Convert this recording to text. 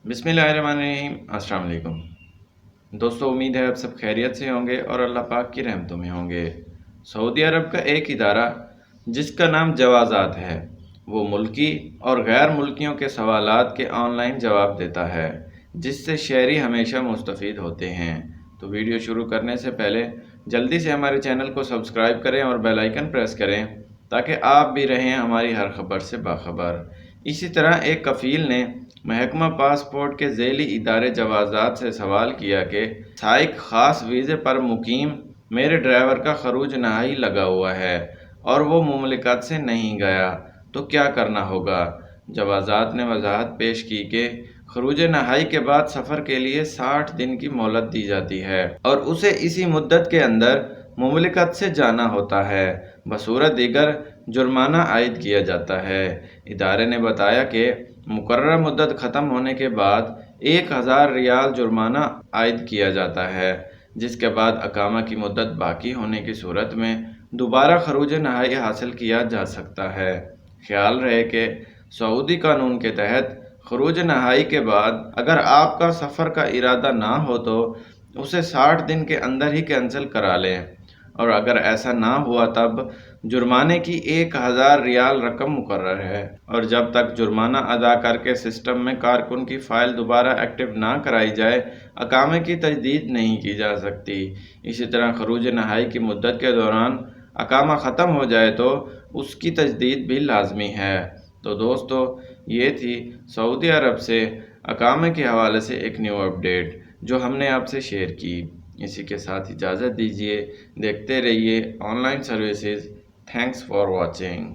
बिस्मिल्लाहिर्रहमानिर्रहीम। अस्सलाम वालेकुम दोस्तों, उम्मीद है आप सब खैरियत से होंगे और अल्लाह पाक की रहमतों में होंगे। सऊदी अरब का एक इदारा जिसका नाम जवाज़ात है, वो मुल्की और गैर मुल्कियों के सवालात के ऑनलाइन जवाब देता है, जिससे शहरी हमेशा मुस्तफ़ीद होते हैं। तो वीडियो शुरू करने से पहले जल्दी से हमारे चैनल को सब्सक्राइब करें और बेल आइकन प्रेस करें ताकि आप भी रहें हमारी हर खबर से बाखबर। इसी तरह एक कफ़ील ने महकमा पासपोर्ट के ज़ैली इदारे जवाज़ात से सवाल किया कि एक ख़ास वीज़े पर मुकीम मेरे ड्राइवर का खरूज नहाई लगा हुआ है और वो मुमलिकत से नहीं गया, तो क्या करना होगा। जवाज़ात ने वजाहत पेश की कि खरूज नहाई के बाद सफ़र के लिए 60 दिन की मोहलत दी जाती है और उसे इसी मुद्दत के अंदर मुमलिकत से जाना होता है, बसूरत दीगर जुर्माना आयद किया जाता है। इदारे ने बताया कि मुकर्रर मुद्दत ख़त्म होने के बाद 1000 रियाल जुर्माना आयद किया जाता है, जिसके बाद अकामा की मुद्दत बाकी होने की सूरत में दोबारा खरूज नहाई हासिल किया जा सकता है। ख्याल रहे कि सऊदी कानून के तहत खरूज नहाई के बाद अगर आपका सफ़र का इरादा ना हो तो उसे 60 दिन के अंदर ही कैंसिल करा लें, और अगर ऐसा ना हुआ तब जुर्माने की 1000 रियाल रकम मुकर्रर है, और जब तक जुर्माना अदा करके सिस्टम में कारकुन की फ़ाइल दोबारा एक्टिव ना कराई जाए, अकामे की तजदीद नहीं की जा सकती। इसी तरह खरूज नहाई की मुद्दत के दौरान अकामा ख़त्म हो जाए तो उसकी तजदीद भी लाजमी है। तो दोस्तों, ये थी सऊदी अरब से अकामे के हवाले से एक न्यू अपडेट जो हमने आपसे शेयर की। इसी के साथ इजाज़त दीजिए। देखते रहिए online services. Thanks for watching.